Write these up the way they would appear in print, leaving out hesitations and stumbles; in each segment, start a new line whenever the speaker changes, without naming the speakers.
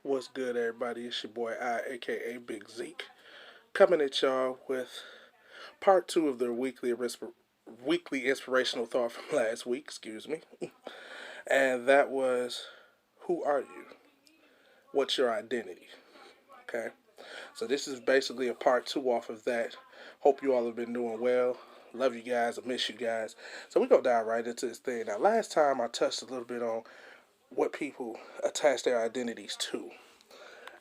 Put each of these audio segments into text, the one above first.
What's good, everybody? It's your boy aka Big Zeke, coming at y'all with part two of the weekly inspirational thought from last week. Excuse me, and that was, who are you? What's your identity? Okay, so this is basically a part two off of that. Hope you all have been doing well. Love you guys. I miss you guys. So we're gonna dive right into this thing. Now, last time I touched a little bit on what people attach their identities to.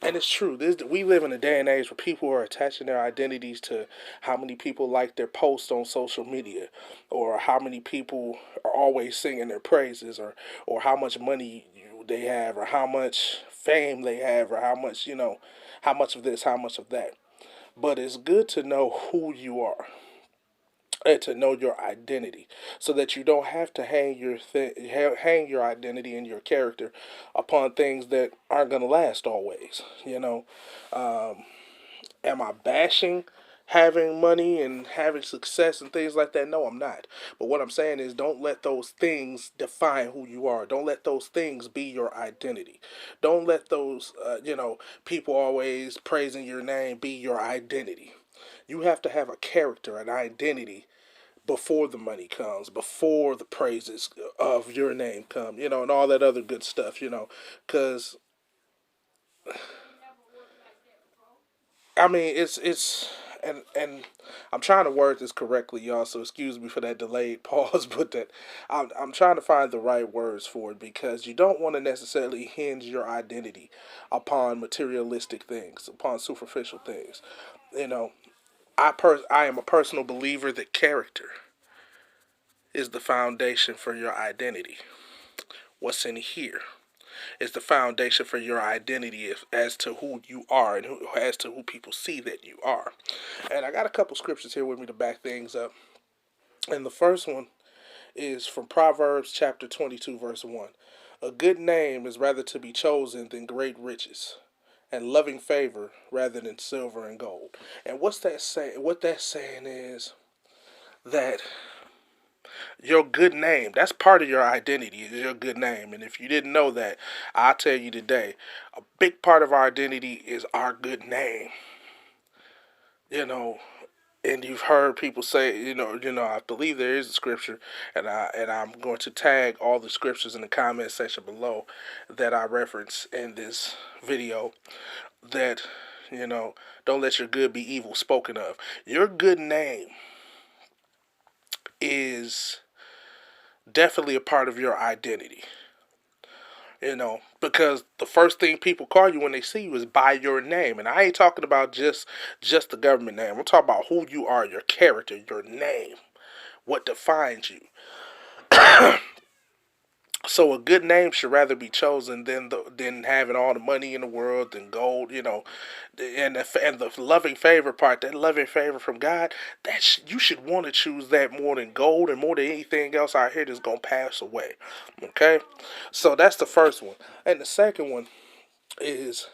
And it's true. We live in a day and age where people are attaching their identities to how many people like their posts on social media, or how many people are always singing their praises, or how much money they have, or how much fame they have, or how much how much of this, how much of that. But it's good to know who you are and to know your identity, so that you don't have to hang your identity and your character upon things that aren't going to last always. Am I bashing having money and having success and things like that? No, I'm not. But what I'm saying is, don't let those things define who you are. Don't let those things be your identity. Don't let those people always praising your name be your identity. You have to have a character, an identity, before the money comes, before the praises of your name come, and all that other good stuff, because I mean and I'm trying to word this correctly, y'all. So excuse me for that delayed pause, but that I'm trying to find the right words for it, because you don't want to necessarily hinge your identity upon materialistic things, upon superficial things. You know, I am a personal believer that character is the foundation for your identity. What's in here is the foundation for your identity as to who you are, and as to who people see that you are. And I got a couple scriptures here with me to back things up. And the first one is from Proverbs chapter 22, verse 1. A good name is rather to be chosen than great riches, and loving favor rather than silver and gold. And what's that saying? What that's saying is that your good name, that's part of your identity, is your good name. And if you didn't know that, I'll tell you today, a big part of our identity is our good name. You know, and you've heard people say, I believe there is a scripture, and I'm going to tag all the scriptures in the comment section below that I reference in this video, that don't let your good be evil spoken of. Your good name is definitely a part of your identity. Because the first thing people call you when they see you is by your name. And I ain't talking about just the government name. I'm talking about who you are, your character, your name, what defines you. So a good name should rather be chosen than having all the money in the world, than gold, and the loving favor part, that loving favor from God, you should want to choose that more than gold and more than anything else out here that's gonna pass away. Okay, so that's the first one, and the second one is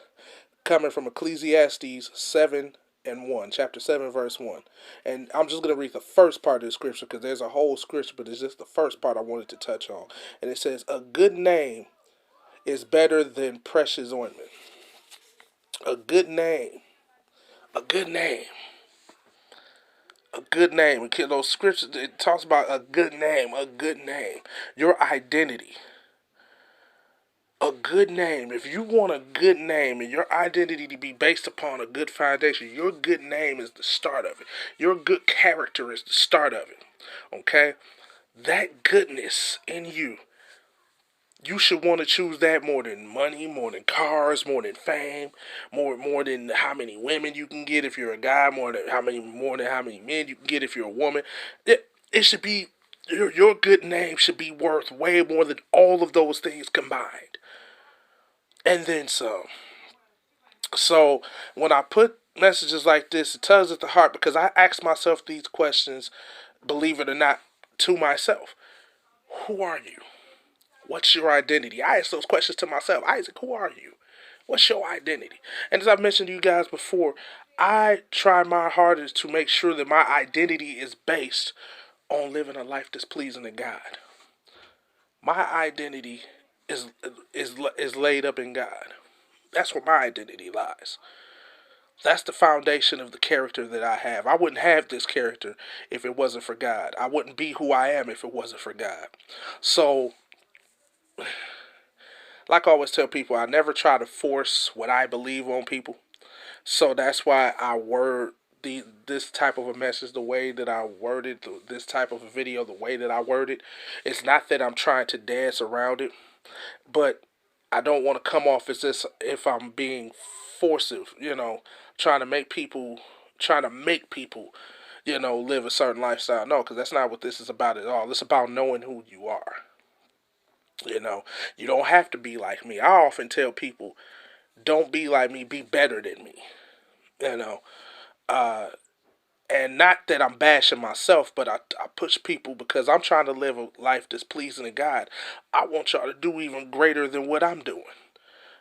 coming from Ecclesiastes 7:1, chapter 7, verse 1. And I'm just going to read the first part of the scripture, because there's a whole scripture, but it's just the first part I wanted to touch on. And it says, a good name is better than precious ointment. A good name, a good name, a good name. Okay, those scriptures, it talks about a good name, a good name. Your identity. A good name. If you want a good name and your identity to be based upon a good foundation, your good name is the start of it. Your good character is the start of it. Okay? That goodness in you, you should want to choose that more than money, more than cars, more than fame, more than how many women you can get if you're a guy, more than how many men you can get if you're a woman. It should be, your good name should be worth way more than all of those things combined. And then some. So when I put messages like this, it tugs at the heart, because I ask myself these questions, believe it or not, to myself. Who are you? What's your identity? I ask those questions to myself. Isaac, who are you? What's your identity? And as I've mentioned to you guys before, I try my hardest to make sure that my identity is based on living a life that's pleasing to God. My identity is laid up in God. That's where my identity lies. That's the foundation of the character that I have. I wouldn't have this character if it wasn't for God. I wouldn't be who I am if it wasn't for God. So, like I always tell people, I never try to force what I believe on people. So that's why I word this type of a message the way that I worded this type of a video the way that I worded. It's not that I'm trying to dance around it, but I don't want to come off as this if I'm being forcive, trying to make people, live a certain lifestyle. No, because that's not what this is about at all. It's about knowing who you are. You know, you don't have to be like me. I often tell people, don't be like me, be better than me. You know, uh, and not that I'm bashing myself, but I push people because I'm trying to live a life that's pleasing to God. I want y'all to do even greater than what I'm doing.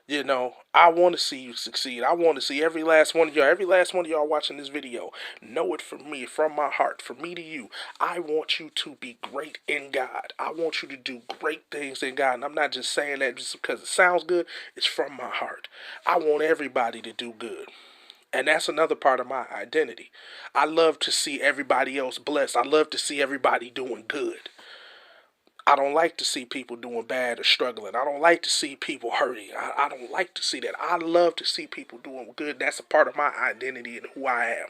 I want to see you succeed. I want to see every last one of y'all watching this video. Know it from me, from my heart, from me to you. I want you to be great in God. I want you to do great things in God. And I'm not just saying that just because it sounds good. It's from my heart. I want everybody to do good. And that's another part of my identity. I love to see everybody else blessed. I love to see everybody doing good. I don't like to see people doing bad or struggling. I don't like to see people hurting. I don't like to see that. I love to see people doing good. That's a part of my identity and who I am.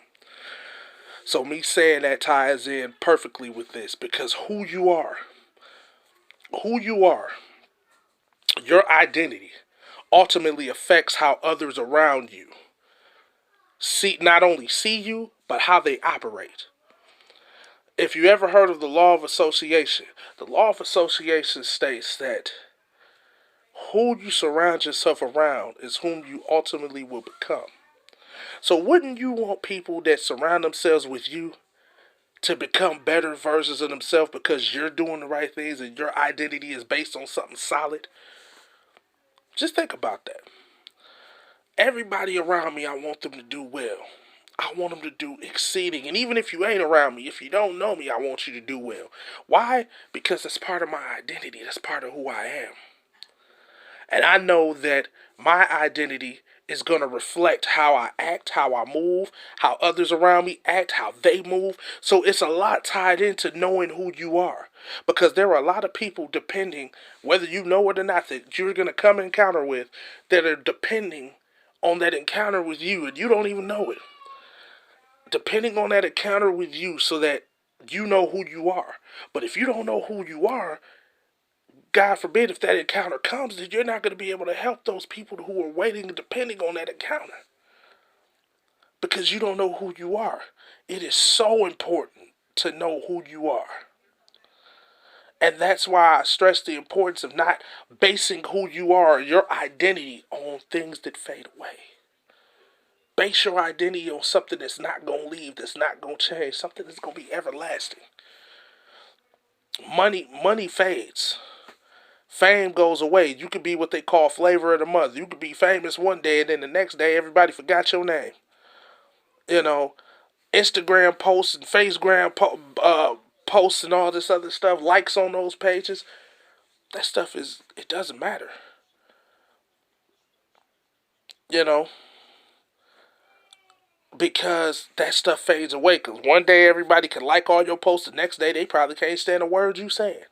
So me saying that ties in perfectly with this because who you are, your identity ultimately affects how others around you not only see you, but how they operate. If you ever heard of the law of association, the law of association states that who you surround yourself around is whom you ultimately will become. So wouldn't you want people that surround themselves with you to become better versions of themselves because you're doing the right things and your identity is based on something solid? Just think about that. Everybody around me, I want them to do well. I want them to do exceeding. And even if you ain't around me, if you don't know me, I want you to do well. Why? Because that's part of my identity. That's part of who I am. And I know that my identity is going to reflect how I act, how I move, how others around me act, how they move. So it's a lot tied into knowing who you are. Because there are a lot of people depending, whether you know it or not, that you're going to come encounter with that are depending on that encounter with you and you don't even know it. Depending on that encounter with you so that you know who you are. But if you don't know who you are, God forbid if that encounter comes, then you're not going to be able to help those people who are waiting and depending on that encounter. Because you don't know who you are. It is so important to know who you are. And that's why I stress the importance of not basing who you are, your identity, on things that fade away. Base your identity on something that's not going to leave, that's not going to change, something that's going to be everlasting. Money fades. Fame goes away. You could be what they call flavor of the month. You could be famous one day and then the next day everybody forgot your name. You know, Instagram posts and posts and all this other stuff, likes on those pages, that stuff it doesn't matter. You know, because that stuff fades away. Because one day everybody can like all your posts, the next day they probably can't stand a word you saying.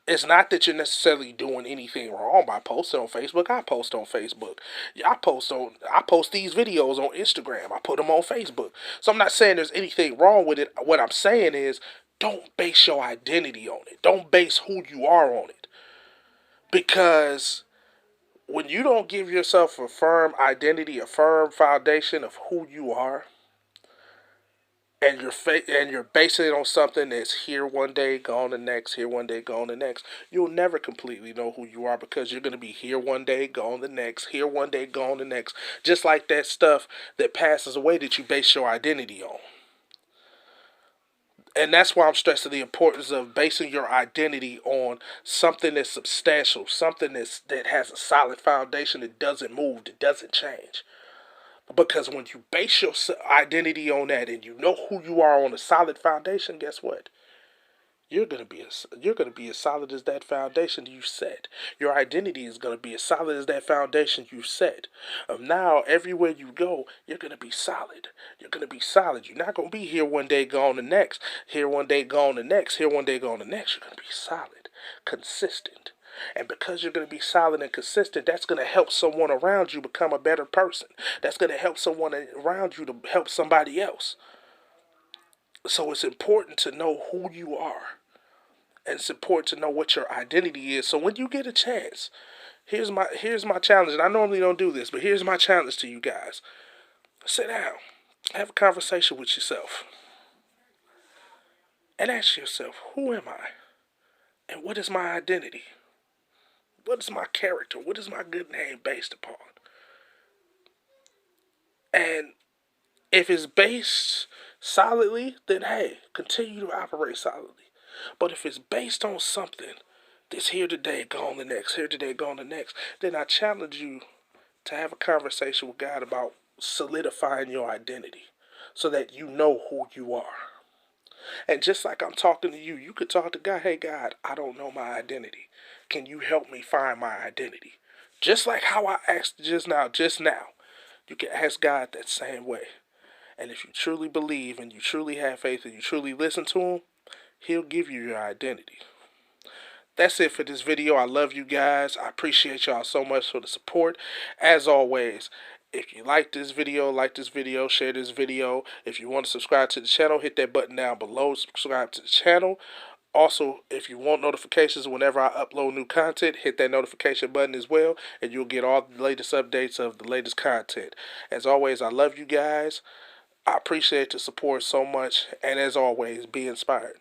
It's not that you're necessarily doing anything wrong by posting on Facebook. I post on Facebook. I post these videos on Instagram. I put them on Facebook. So I'm not saying there's anything wrong with it. What I'm saying is don't base your identity on it. Don't base who you are on it. Because when you don't give yourself a firm identity, a firm foundation of who you are, and you're basing it on something that's here one day, gone the next, here one day, gone the next, you'll never completely know who you are because you're going to be here one day, gone the next, here one day, gone the next. Just like that stuff that passes away that you base your identity on. And that's why I'm stressing the importance of basing your identity on something that's substantial, something that has a solid foundation that doesn't move, that doesn't change. Because when you base your identity on that and you know who you are on a solid foundation, guess what? you're gonna be as solid as that foundation you set. Your identity is gonna be as solid as that foundation you set. Now everywhere you go, you're gonna be solid. You're gonna be solid. You're not gonna be here one day, gone the next. Here one day, gone the next. Here one day, gone the next. You're gonna be solid, consistent. And because you're going to be solid and consistent, that's going to help someone around you become a better person. That's going to help someone around you to help somebody else. So it's important to know who you are. And it's important to know what your identity is. So when you get a chance, here's my challenge. And I normally don't do this, but here's my challenge to you guys. Sit down. Have a conversation with yourself. And ask yourself, who am I? And what is my identity? What is my character? What is my good name based upon? And if it's based solidly, then hey, continue to operate solidly. But if it's based on something that's here today, gone the next, here today, gone the next, then I challenge you to have a conversation with God about solidifying your identity so that you know who you are. And just like I'm talking to you, you could talk to God, hey God, I don't know my identity. Can you help me find my identity? Just like how I asked just now, you can ask God that same way. And if you truly believe and you truly have faith and you truly listen to Him, He'll give you your identity. That's it for this video. I love you guys. I appreciate y'all so much for the support. As always, if you like this video, share this video. If you want to subscribe to the channel, hit that button down below. Subscribe to the channel. Also, if you want notifications whenever I upload new content, hit that notification button as well, and you'll get all the latest updates of the latest content. As always, I love you guys. I appreciate the support so much, and as always, be inspired.